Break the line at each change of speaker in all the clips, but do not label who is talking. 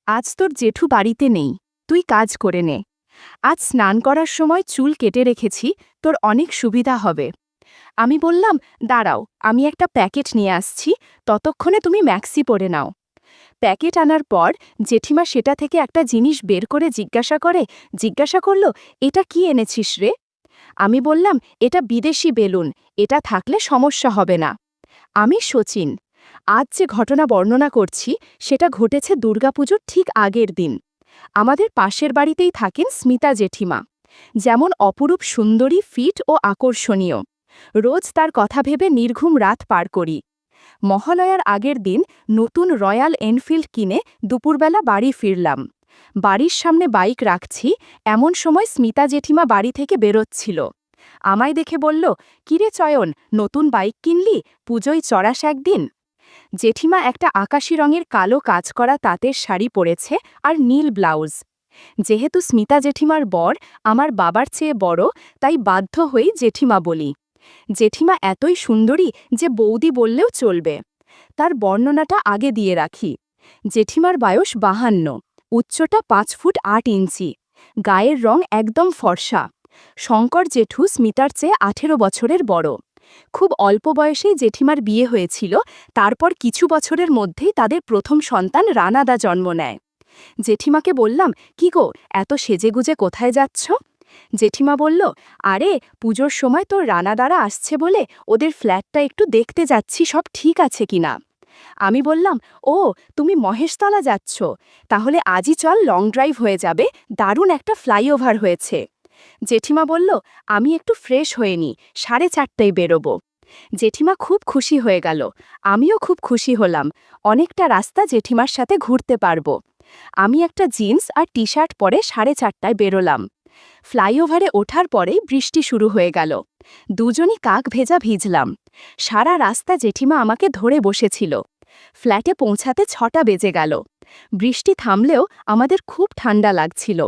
আজ তোর জেঠু বাড়িতে নেই, তুই কাজ করে নে। আজ স্নান করার সময় চুল কেটে রেখেছি, তোর অনেক সুবিধা হবে। আমি বললাম, দাঁড়াও, আমি একটা প্যাকেট নিয়ে আসছি, ততক্ষণে তুমি ম্যাক্সি পরে নাও। প্যাকেট আনার পর জেঠিমা সেটা থেকে একটা জিনিস বের করে জিজ্ঞাসা করলো, এটা কি এনেছিস রে? আমি বললাম, এটা বিদেশি বেলুন, এটা থাকলে সমস্যা হবে না। আমি শচীন। আজ যে ঘটনা বর্ণনা করছি সেটা ঘটেছে দুর্গাপুজোর ঠিক আগের দিন। আমাদের পাশের বাড়িতেই থাকেন স্মিতা জেঠিমা। যেমন অপরূপ সুন্দরী, ফিট ও আকর্ষণীয়। রোজ তার কথা ভেবে নির্ঘুম রাত পার করি। মহালয়ার আগের দিন নতুন রয়্যাল এনফিল্ড কিনে দুপুরবেলা বাড়ি ফিরলাম। বাড়ির সামনে বাইক রাখছি, এমন সময় স্মিতা জেঠিমা বাড়ি থেকে বেরোচ্ছিল। আমায় দেখে বলল, কিরে চয়ন, নতুন বাইক কিনলি, পুজোয় চড়াস একদিন। জেঠিমা একটা আকাশি রঙের কালো কাজ করা তাঁতের শাড়ি পরেছে আর নীল ব্লাউজ। যেহেতু স্মিতা জেঠিমার বর আমার বাবার চেয়ে বড়, তাই বাধ্য হয়েই জেঠিমা বলি। জেঠিমা এতই সুন্দরী যে বৌদি বললেও চলবে। তার বর্ণনাটা আগে দিয়ে রাখি। জেঠিমার বয়স 52, উচ্চতা 5 ফুট 8 ইঞ্চি, গায়ের রং একদম ফর্সা। শঙ্কর জেঠু স্মিতার চেয়ে 18 বছরের বড়। খুব অল্প বয়সেই জেঠিমার বিয়ে হয়েছিল, তারপর কিছু বছরের মধ্যেই তাদের প্রথম সন্তান রানাদা জন্ম নেয়। জেঠিমাকে বললাম, কি গো, এত সেজেগুজে কোথায় যাচ্ছ? জেঠিমা বলল, আরে পুজোর সময় তোর রানাদারা আসছে বলে ওদের ফ্ল্যাটটা একটু দেখতে যাচ্ছি, সব ঠিক আছে কিনা। আমি বললাম, ও, তুমি মহেশতলা যাচ্ছ, তাহলে আজই চল, লং ড্রাইভ হয়ে যাবে, দারুণ একটা ফ্লাইওভার হয়েছে। জেঠিমা বলল, আমি একটু ফ্রেশ হয়ে নি, 4:30টায় বেরোবো। জেঠিমা খুব খুশি হয়ে গেল, আমিও খুব খুশি হলাম, অনেকটা রাস্তা জেঠিমার সাথে ঘুরতে পারবো। আমি একটা জিন্স আর টি শার্ট পরে 4:30টায় বেরোলাম। ফ্লাইওভারে ওঠার পরেই বৃষ্টি শুরু হয়ে গেল। দুজনই কাক ভেজা ভিজলাম। সারা রাস্তা জেঠিমা আমাকে ধরে বসেছিল। ফ্ল্যাটে পৌঁছাতে 6টা বেজে গেল। বৃষ্টি থামলেও আমাদের খুব ঠান্ডা লাগছিল।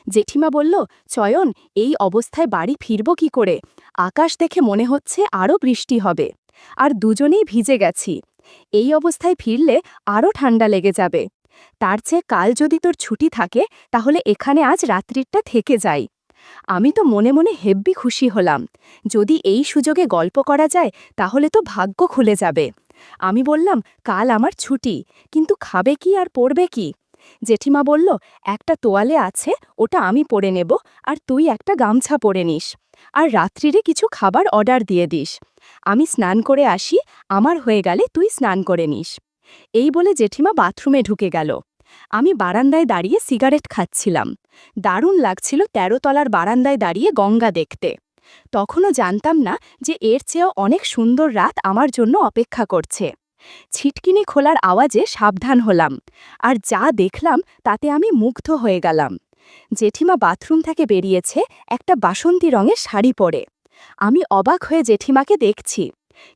জেঠিমা বলল, চয়ন, এই অবস্থায় বাড়ি ফিরব কি করে? আকাশ দেখে মনে হচ্ছে আরও বৃষ্টি হবে। আর দুজনেই ভিজে গেছি। এই অবস্থায় ফিরলে আরও ঠান্ডা লেগে যাবে। তার চেয়ে কাল যদি তোর ছুটি থাকে, তাহলে এখানে আজ রাত্রিটা থেকে যাই। আমি তো মনে মনে হেব্বি খুশি হলাম। যদি এই সুযোগে গল্প করা যায়, তাহলে তো ভাগ্য খুলে যাবে। আমি বললাম, কাল আমার ছুটি, কিন্তু খাবে কি আর পরবে কি? জেঠিমা বলল, একটা তোয়ালে আছে, ওটা আমি পরে নেব, আর তুই একটা গামছা পরে নিস। আর রাত্রিরে কিছু খাবার অর্ডার দিয়ে দিস। আমি স্নান করে আসি, আমার হয়ে গেলে তুই স্নান করে নিস। এই বলে জেঠিমা বাথরুমে ঢুকে গেল। আমি বারান্দায় দাঁড়িয়ে সিগারেট খাচ্ছিলাম। দারুণ লাগছিল 13 তলার বারান্দায় দাঁড়িয়ে গঙ্গা দেখতে। তখনও জানতাম না যে এর চেয়েও অনেক সুন্দর রাত আমার জন্য অপেক্ষা করছে। ছিটকিনি খোলার আওয়াজে সাবধান হলাম, আর যা দেখলাম তাতে আমি মুগ্ধ হয়ে গেলাম। জেঠিমা বাথরুম থেকে বেরিয়েছে একটা বাসন্তী রঙের শাড়ি পরে। আমি অবাক হয়ে জেঠিমাকে দেখছি।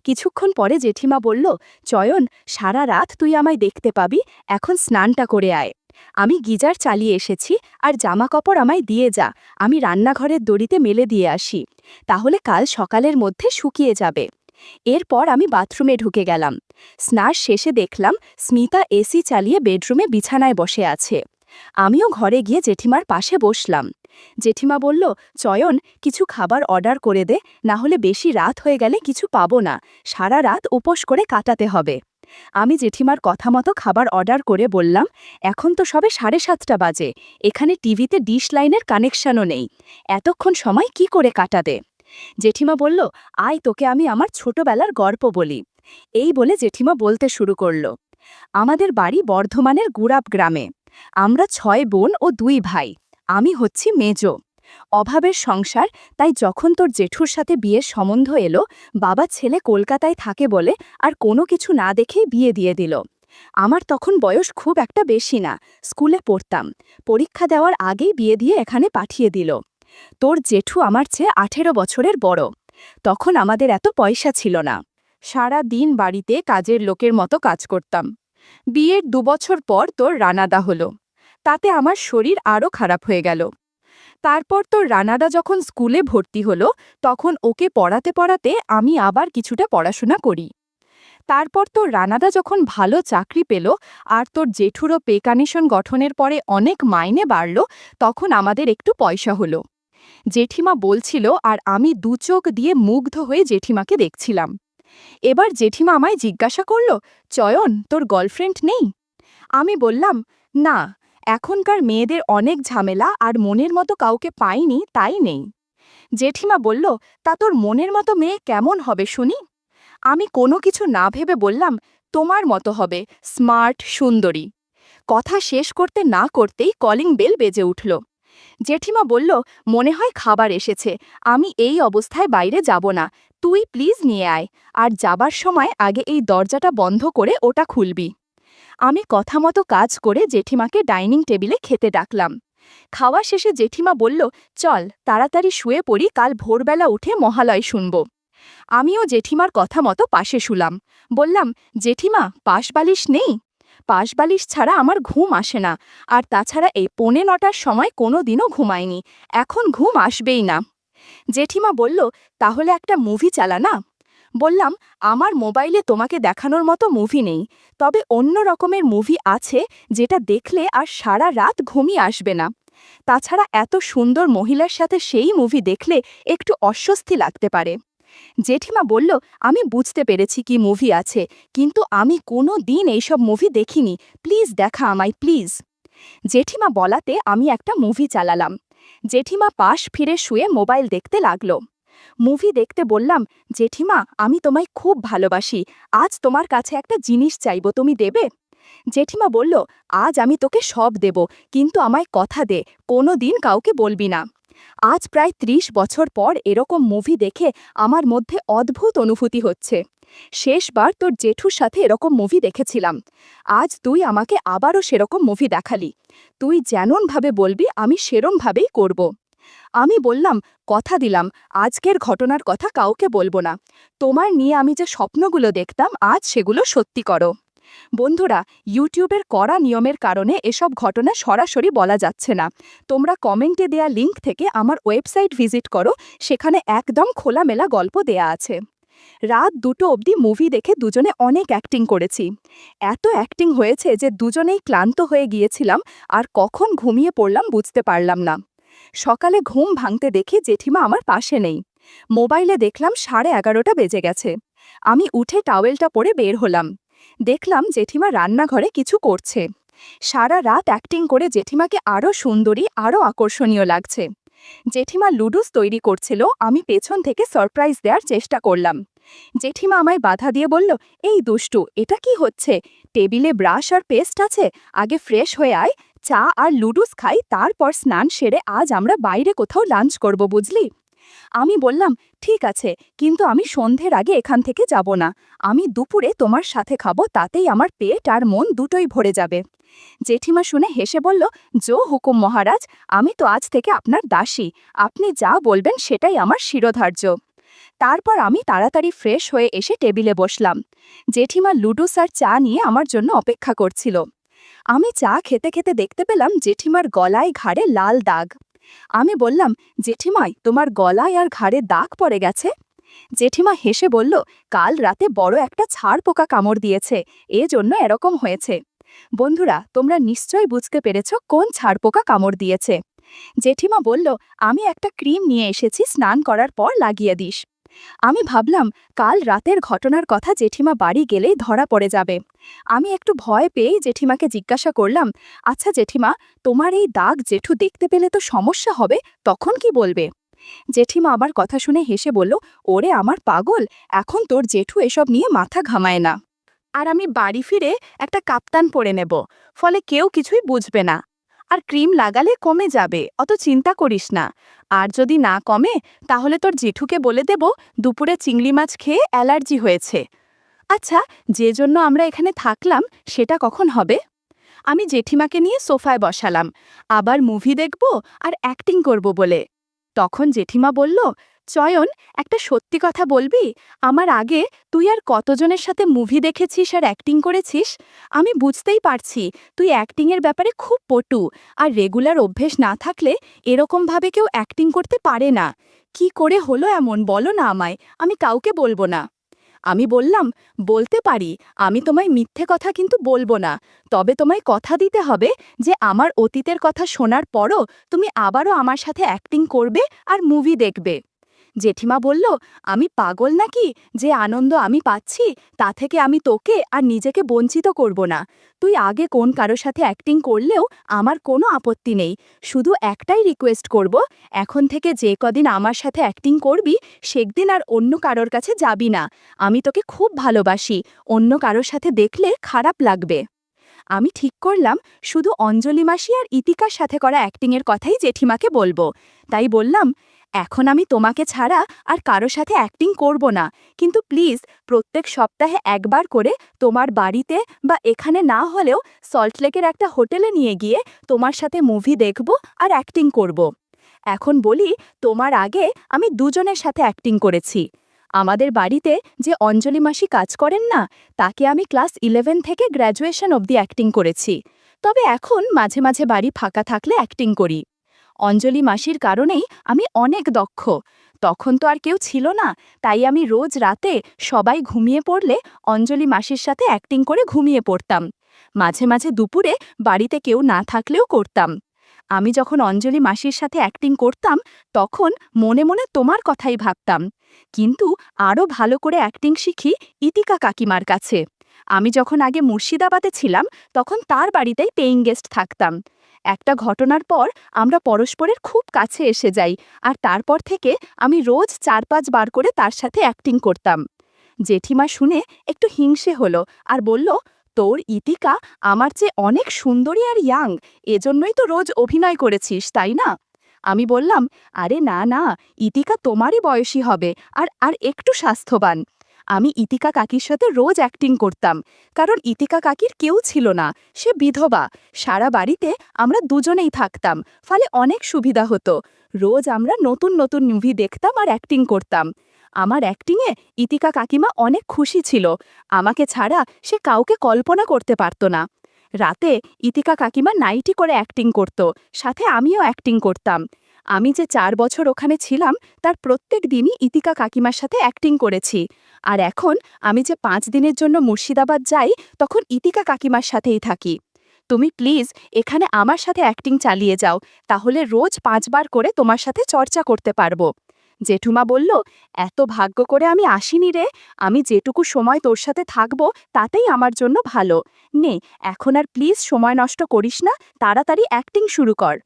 কিছুক্ষণ পরে জেঠিমা বলল, চয়ন, সারা রাত তুই আমায় দেখতে পাবি, এখন স্নানটা করে আয়। আমি গিজার চালিয়ে এসেছি, আর জামাকাপড় আমায় দিয়ে যা, আমি রান্নাঘরের দড়িতে মেলে দিয়ে আসি, তাহলে কাল সকালের মধ্যে শুকিয়ে যাবে। এরপর আমি বাথরুমে ঢুকে গেলাম। স্নান শেষে দেখলাম স্মিতা এসি চালিয়ে বেডরুমে বিছানায় বসে আছে। আমিও ঘরে গিয়ে জেঠিমার পাশে বসলাম। জেঠিমা বলল, চয়ন, কিছু খাবার অর্ডার করে দে, না হলে বেশি রাত হয়ে গেলে কিছু পাবো না, সারা রাত উপোস করে কাটাতে হবে। আমি জেঠিমার কথা মতো খাবার অর্ডার করে বললাম, এখন তো সবে 7:30টা বাজে, এখানে টিভিতে ডিশ লাইনের কানেকশনও নেই, এতক্ষণ সময় কি করে কাটাবে? জেঠিমা বলল, আয়, তোকে আমি আমার ছোটবেলার গল্প বলি। এই বলে জেঠিমা বলতে শুরু করল। আমাদের বাড়ি বর্ধমানের গুড়াব গ্রামে। আমরা 6 বোন ও 2 ভাই। আমি হচ্ছি মেজো। অভাবের সংসার, তাই যখন তোর জেঠুর সাথে বিয়ের সম্বন্ধ এলো, বাবা ছেলে কলকাতায় থাকে বলে আর কোনো কিছু না দেখেই বিয়ে দিয়ে দিল। আমার তখন বয়স খুব একটা বেশি না, স্কুলে পড়তাম। পরীক্ষা দেওয়ার আগেই বিয়ে দিয়ে এখানে পাঠিয়ে দিল। তোর জেঠু আমার চেয়ে 18 বছরের বড়। তখন আমাদের এত পয়সা ছিল না। সারা দিন বাড়িতে কাজের লোকের মতো কাজ করতাম। বিয়ের 2 বছর পর তোর রানাদা হলো। তাতে আমার শরীর আরও খারাপ হয়ে গেল। তারপর তোর রানাদা যখন স্কুলে ভর্তি হলো, তখন ওকে পড়াতে পড়াতে আমি আবার কিছুটা পড়াশোনা করি। তারপর তোর রানাদা যখন ভালো চাকরি পেল আর তোর জেঠুরও পে কমিশন গঠনের পরে অনেক মাইনে বাড়ল, তখন আমাদের একটু পয়সা হলো। জেঠিমা বলছিল আর আমি দু চোখ দিয়ে মুগ্ধ হয়ে জেঠিমাকে দেখছিলাম। এবার জেঠিমা আমায় জিজ্ঞাসা করল, চয়ন, তোর গার্লফ্রেন্ড নেই? আমি বললাম, না, এখনকার মেয়েদের অনেক ঝামেলা আর মনের মতো কাউকে পাইনি, তাই নেই। জেঠিমা বলল, তা তোর মনের মতো মেয়ে কেমন হবে শুনি? আমি কোনো কিছু না ভেবে বললাম, তোমার মতো হবে, স্মার্ট, সুন্দরী। কথা শেষ করতে না করতেই কলিং বেল বেজে উঠল। জেঠিমা বলল, মনে হয় খাবার এসেছে, আমি এই অবস্থায় বাইরে যাব না, তুই প্লিজ নিয়ে আয়, আর যাবার সময় আগে এই দরজাটা বন্ধ করে ওটা খুলবি। আমি কথা মতো কাজ করে জেঠিমাকে ডাইনিং টেবিলে খেতে ডাকলাম। খাওয়া শেষে জেঠিমা বলল, চল তাড়াতাড়ি শুয়ে পড়ি, কাল ভোরবেলা উঠে মহালয় শুনব। আমিও জেঠিমার কথা মতো পাশে শুলাম। বললাম, জেঠিমা, পাশবালিশ নেই? পাশবালিশ ছাড়া আমার ঘুম আসে না, আর তাছাড়া এই 9:45টার সময় কোনো দিনও ঘুমায়নি, এখন ঘুম আসবেই না। জেঠিমা বলল, তাহলে একটা মুভি চালা না। বললাম, আমার মোবাইলে তোমাকে দেখানোর মতো মুভি নেই, তবে অন্য রকমের মুভি আছে যেটা দেখলে আর সারা রাত ঘুমিয়ে আসবে না। তাছাড়া এত সুন্দর মহিলার সাথে সেই মুভি দেখলে একটু অস্বস্তি লাগতে পারে। জেঠিমা বলল, আমি বুঝতে পেরেছি কি মুভি আছে, কিন্তু আমি কোনো দিন এইসব মুভি দেখিনি, প্লিজ দেখা আমায়, প্লিজ। জেঠিমা বলাতে আমি একটা মুভি চালালাম। জেঠিমা পাশ ফিরে শুয়ে মোবাইল দেখতে লাগল। মুভি দেখতে বললাম, জেঠিমা, আমি তোমায় খুব ভালোবাসি, আজ তোমার কাছে একটা জিনিস চাইব, তুমি দেবে? জেঠিমা বলল, আজ আমি তোকে সব দেব, কিন্তু আমায় কথা দে, কোনো দিন কাউকে বলবি না। আজ প্রায় 30 বছর পর এরকম মুভি দেখে আমার মধ্যে অদ্ভুত অনুভূতি হচ্ছে। শেষবার তোর জেঠুর সাথে এরকম মুভি দেখেছিলাম, আজ তুই আমাকে আবারও সেরকম মুভি দেখালি। তুই যেমনভাবে বলবি আমি সেরমভাবেই করব। আমি বললাম, কথা দিলাম, আজকের ঘটনার কথা কাউকে বলবো না। তোমার নিয়ে আমি যে স্বপ্নগুলো দেখতাম আজ সেগুলো সত্যি করো। বন্ধুরা, ইউটিউবের কড়া নিয়মের কারণে এসব ঘটনা সরাসরি বলা যাচ্ছে না। তোমরা কমেন্টে দেয়া লিঙ্ক থেকে আমার ওয়েবসাইট ভিজিট করো, সেখানে একদম খোলামেলা গল্প দেয়া আছে। রাত 2টো অবধি মুভি দেখে দুজনে অনেক অ্যাক্টিং করেছি। এত অ্যাক্টিং হয়েছে যে দুজনেই ক্লান্ত হয়ে গিয়েছিলাম, আর কখন ঘুমিয়ে পড়লাম বুঝতে পারলাম না। সকালে ঘুম ভাঙতে দেখি জেঠিমা আমার পাশে নেই। মোবাইলে দেখলাম 11:30 বেজে গেছে। আমি উঠে টাওয়েলটা পরে বের হলাম। দেখলাম জেঠিমা রান্নাঘরে কিছু করছে। সারা রাত অ্যাক্টিং করে জেঠিমাকে আরও সুন্দরী, আরও আকর্ষণীয় লাগছে। জেঠিমা লুডুস তৈরি করছিল, আমি পেছন থেকে সারপ্রাইজ দেওয়ার চেষ্টা করলাম। জেঠিমা আমায় বাধা দিয়ে বলল, এই দুষ্টু, এটা কি হচ্ছে? টেবিলে ব্রাশ আর পেস্ট আছে, আগে ফ্রেশ হয়ে আয়, চা আর লুডুস খাই, তারপর স্নান সেরে আজ আমরা বাইরে কোথাও লাঞ্চ করব, বুঝলি? আমি বললাম, ঠিক আছে, কিন্তু আমি সন্ধ্যের আগে এখান থেকে যাব না, আমি দুপুরে তোমার সাথে খাবো, তাতেই আমার পেট আর মন দুটোই ভরে যাবে। জেঠিমা শুনে হেসে বলল, জো হুকুম মহারাজ, আমি তো আজ থেকে আপনার দাসী, আপনি যা বলবেন সেটাই আমার শিরোধার্য। তারপর আমি তাড়াতাড়ি ফ্রেশ হয়ে এসে টেবিলে বসলাম। জেঠিমা লুডুস আর চা নিয়ে আমার জন্য অপেক্ষা করছিল। আমি চা খেতে খেতে দেখতে পেলাম জেঠিমার গলায় ঘাড়ে লাল দাগ। আমি বললাম, জেঠিমাই, তোমার গলায় আর ঘাড়ে দাগ পড়ে গেছে? জেঠিমা হেসে বলল, কাল রাতে বড় একটা ছাড় পোকা কামড় দিয়েছে, এজন্য এরকম হয়েছে। বন্ধুরা, তোমরা নিশ্চয়ই বুঝতে পেরেছ কোন ছাড় পোকা কামড় দিয়েছে। জেঠিমা বলল, আমি একটা ক্রিম নিয়ে এসেছি, স্নান করার পর লাগিয়ে দিস। আমি ভাবলাম কাল রাতের ঘটনার কথা জেঠিমা বাড়ি গেলেই ধরা পড়ে যাবে। আমি একটু ভয় পেয়েই জেঠিমাকে জিজ্ঞাসা করলাম, আচ্ছা জেঠিমা, তোমার এই দাগ জেঠু দেখতে পেলে তো সমস্যা হবে, তখন কি বলবে? জেঠিমা আমার কথা শুনে হেসে বলল, ওরে আমার পাগল, এখন তোর জেঠু এসব নিয়ে মাথা ঘামায় না। আর আমি বাড়ি ফিরে একটা কাপ্তান পরে নেব, ফলে কেউ কিছুই বুঝবে না। আর ক্রিম লাগালে কমে যাবে, অত চিন্তা করিস না। আর যদি না কমে, তাহলে তোর জেঠুকে বলে দেব দুপুরে চিংড়ি মাছ খেয়ে অ্যালার্জি হয়েছে। আচ্ছা, যে জন্য আমরা এখানে থাকলাম সেটা কখন হবে? আমি জেঠিমাকে নিয়ে সোফায় বসালাম, আবার মুভি দেখব আর অ্যাক্টিং করব বলে। তখন জেঠিমা বলল, চয়ন, একটা সত্যি কথা বলবি, আমার আগে তুই আর কতজনের সাথে মুভি দেখেছিস আর অ্যাক্টিং করেছিস? আমি বুঝতেই পারছি তুই অ্যাক্টিংয়ের ব্যাপারে খুব পটু, আর রেগুলার অভ্যেস না থাকলে এরকমভাবে কেউ অ্যাক্টিং করতে পারে না। কি করে হলো এমন, বলো না আমায়, আমি কাউকে বলবো না। আমি বললাম, বলতে পারি, আমি তোমায় মিথ্যে কথা কিন্তু বলবো না। তবে তোমায় কথা দিতে হবে যে আমার অতীতের কথা শোনার পরও তুমি আবারও আমার সাথে অ্যাক্টিং করবে আর মুভি দেখবে। জেঠিমা বলল, আমি পাগল নাকি যে আনন্দ আমি পাচ্ছি তা থেকে আমি তোকে আর নিজেকে বঞ্চিত করব না। তুই আগে কোন কারো সাথে অ্যাক্টিং করলেও আমার কোনো আপত্তি নেই। শুধু একটাই রিকোয়েস্ট করব, এখন থেকে যে কদিন আমার সাথে অ্যাক্টিং করবি সেদিন আর অন্য কারোর কাছে যাবি না। আমি তোকে খুব ভালোবাসি, অন্য কারোর সাথে দেখলে খারাপ লাগবে। আমি ঠিক করলাম শুধু অঞ্জলি মাসি আর ইতিকার সাথে করা অ্যাক্টিংয়ের কথাই জেঠিমাকে বলবো। তাই বললাম, এখন আমি তোমাকে ছাড়া আর কারো সাথে অ্যাক্টিং করব না, কিন্তু প্লিজ প্রত্যেক সপ্তাহে একবার করে তোমার বাড়িতে বা এখানে না হলেও সল্টলেকের একটা হোটেলে নিয়ে গিয়ে তোমার সাথে মুভি দেখব আর অ্যাক্টিং করব। এখন বলি, তোমার আগে আমি দুজনের সাথে অ্যাক্টিং করেছি। আমাদের বাড়িতে যে অঞ্জলি মাসি কাজ করেন না, তাকে আমি ক্লাস 11 থেকে গ্র্যাজুয়েশন অবধি অ্যাক্টিং করেছি। তবে এখন মাঝে মাঝে বাড়ি ফাঁকা থাকলে অ্যাক্টিং করি। অঞ্জলি মাসির কারণেই আমি অনেক দক্ষ। তখন তো আর কেউ ছিল না, তাই আমি রোজ রাতে সবাই ঘুমিয়ে পড়লে অঞ্জলি মাসির সাথে অ্যাক্টিং করে ঘুমিয়ে পড়তাম। মাঝে মাঝে দুপুরে বাড়িতে কেউ না থাকলেও করতাম। আমি যখন অঞ্জলি মাসির সাথে অ্যাক্টিং করতাম তখন মনে মনে তোমার কথাই ভাবতাম। কিন্তু আরও ভালো করে অ্যাক্টিং শিখি ইতিকা কাকিমার কাছে। আমি যখন আগে মুর্শিদাবাদে ছিলাম তখন তার বাড়িতেই পেইং গেস্ট থাকতাম। একটা ঘটনার পর আমরা পরস্পরের খুব কাছে এসে যাই, আর তারপর থেকে আমি রোজ 4-5 বার করে তার সাথে অ্যাক্টিং করতাম। জেঠিমা শুনে একটু হিংসে হলো আর বলল, তোর ইতিকা আমার চেয়ে অনেক সুন্দরী আর ইয়াং, এজন্যই তো রোজ অভিনয় করেছিস, তাই না? আমি বললাম, আরে না না, ইতিকা তোমারই বয়সী হবে আর আর একটু স্বাস্থ্যবান। আমি ইতিকা কাকির সাথে রোজ অ্যাক্টিং করতাম, কারণ ইতিকা কাকির কেউ ছিল না, সে বিধবা। সারা বাড়িতে আমরা দুজনেই থাকতাম, ফলে অনেক সুবিধা হতো। রোজ আমরা নতুন নতুন মুভি দেখতাম আর অ্যাক্টিং করতাম। আমার অ্যাক্টিংয়ে ইতিকা কাকিমা অনেক খুশি ছিল। আমাকে ছাড়া সে কাউকে কল্পনা করতে পারত না। রাতে ইতিকা কাকিমা নাইটি করে অ্যাক্টিং করত, সাথে আমিও অ্যাক্টিং করতাম। আমি যে 4 বছর ওখানে ছিলাম তার প্রত্যেক দিনই ইতিকা কাকিমার সাথে অ্যাক্টিং করেছি। আর এখন আমি যে 5 দিনের জন্য মুর্শিদাবাদ যাই তখন ইতিকা কাকিমার সাথেই থাকি। তুমি প্লিজ এখানে আমার সাথে অ্যাক্টিং চালিয়ে যাও, তাহলে রোজ 5 বার করে তোমার সাথে চর্চা করতে পারবো। জেঠুমা বলল, এত ভাগ্য করে আমি আসিনি রে, আমি যেটুকু সময় তোর সাথে থাকবো তাতেই আমার জন্য ভালো। নে, এখন আর প্লিজ সময় নষ্ট করিস না, তাড়াতাড়ি অ্যাক্টিং শুরু কর।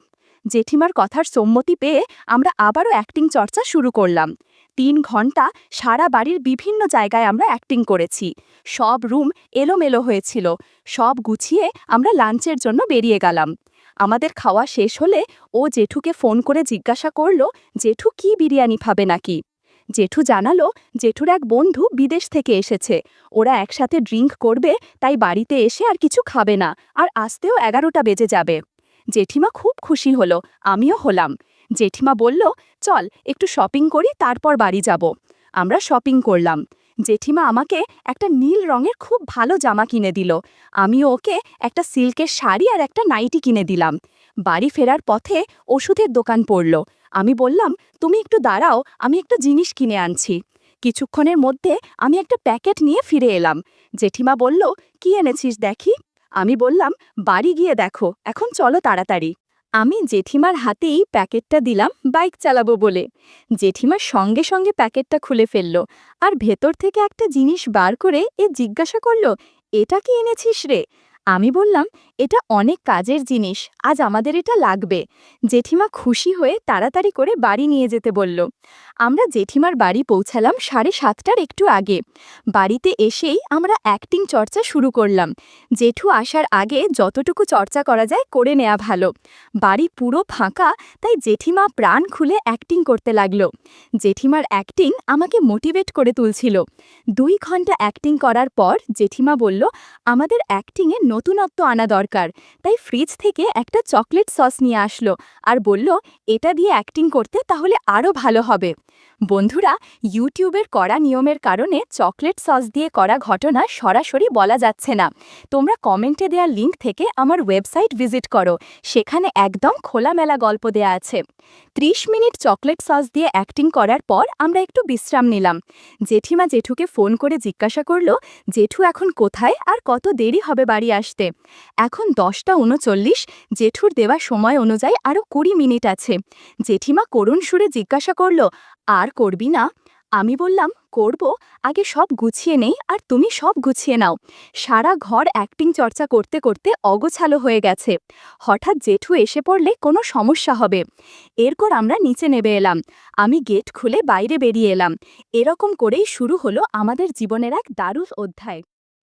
জেঠিমার কথার সম্মতি পেয়ে আমরা আবারও অ্যাক্টিং চর্চা শুরু করলাম। 3 ঘন্টা সারা বাড়ির বিভিন্ন জায়গায় আমরা অ্যাক্টিং করেছি। সব রুম এলোমেলো হয়েছিল। সব গুছিয়ে আমরা লাঞ্চের জন্য বেরিয়ে গেলাম। আমাদের খাওয়া শেষ হলে ও জেঠুকে ফোন করে জিজ্ঞাসা করল, জেঠু কি বিরিয়ানি খাবে নাকি। জেঠু জানালো, জেঠুর এক বন্ধু বিদেশ থেকে এসেছে, ওরা একসাথে ড্রিঙ্ক করবে, তাই বাড়িতে এসে আর কিছু খাবে না, আর আসতেও 11টা বেজে যাবে। জেঠিমা খুব খুশি হলো, আমিও হলাম। জেঠিমা বলল, চল একটু শপিং করি, তারপর বাড়ি যাব। আমরা শপিং করলাম। জেঠিমা আমাকে একটা নীল রঙের খুব ভালো জামা কিনে দিল। আমিও ওকে একটা সিল্কের শাড়ি আর একটা নাইটি কিনে দিলাম। বাড়ি ফেরার পথে ওষুধের দোকান পড়ল। আমি বললাম, তুমি একটু দাঁড়াও, আমি একটা জিনিস কিনে আনছি। কিছুক্ষণের মধ্যে আমি একটা প্যাকেট নিয়ে ফিরে এলাম। জেঠিমা বলল, কি এনেছিস দেখি। আমি বললাম, বাড়ি গিয়ে দেখো, এখন চলো তাড়াতাড়ি। আমি জেঠিমার হাতেই প্যাকেটটা দিলাম বাইক চালাবো বলে। জেঠিমার সঙ্গে সঙ্গে প্যাকেটটা খুলে ফেলল আর ভেতর থেকে একটা জিনিস বার করে জিজ্ঞাসা করল, এটা কি এনেছিস রে? আমি বললাম, এটা অনেক কাজের জিনিস, আজ আমাদের এটা লাগবে। জেঠিমা খুশি হয়ে তাড়াতাড়ি করে বাড়ি নিয়ে যেতে বলল। আমরা জেঠিমার বাড়ি পৌঁছালাম 7:30টার একটু আগে। বাড়িতে এসেই আমরা অ্যাক্টিং চর্চা শুরু করলাম। জেঠু আসার আগে যতটুকু চর্চা করা যায় করে নেওয়া ভালো। বাড়ি পুরো ফাঁকা, তাই জেঠিমা প্রাণ খুলে অ্যাক্টিং করতে লাগলো। জেঠিমার অ্যাক্টিং আমাকে মোটিভেট করে তুলছিল। 2 ঘন্টা অ্যাক্টিং করার পর জেঠিমা বলল, আমাদের অ্যাক্টিংয়ে নতুনত্ব আনা দরকার। দরকার, তাই ফ্রিজ থেকে একটা চকলেট সস নিয়ে আসলো আর বলল এটা দিয়ে অ্যাক্টিং করতে তাহলে আরও ভালো হবে। বন্ধুরা, ইউটিউবের কড়া নিয়মের কারণে চকলেট সস দিয়ে করা ঘটনা সরাসরি বলা যাচ্ছে না। তোমরা কমেন্টে দেওয়া লিঙ্ক থেকে আমার ওয়েবসাইট ভিজিট করো, সেখানে একদম খোলামেলা গল্প দেয়া আছে। 30 মিনিট চকলেট সস দিয়ে অ্যাক্টিং করার পর আমরা একটু বিশ্রাম নিলাম। জেঠিমা জেঠুকে ফোন করে জিজ্ঞাসা করলো জেঠু এখন কোথায় আর কত দেরি হবে বাড়ি আসতে। এখন 10:39, জেঠুর দেওয়া সময় অনুযায়ী আরও 20 মিনিট আছে। জেঠিমা করুণ সুরে জিজ্ঞাসা করলো আর করবি না? আমি বললাম করব, আগে সব গুছিয়ে নেই আর তুমি সব গুছিয়ে নাও। সারা ঘর অ্যাক্টিং চর্চা করতে করতে অগোছালো হয়ে গেছে। হঠাৎ জেঠু এসে পড়লে কোনো সমস্যা হবে। এরপর আমরা নিচে নেমে এলাম। আমি গেট খুলে বাইরে বেরিয়ে এলাম। এরকম করেই শুরু হলো আমাদের জীবনের এক দারুণ অধ্যায়।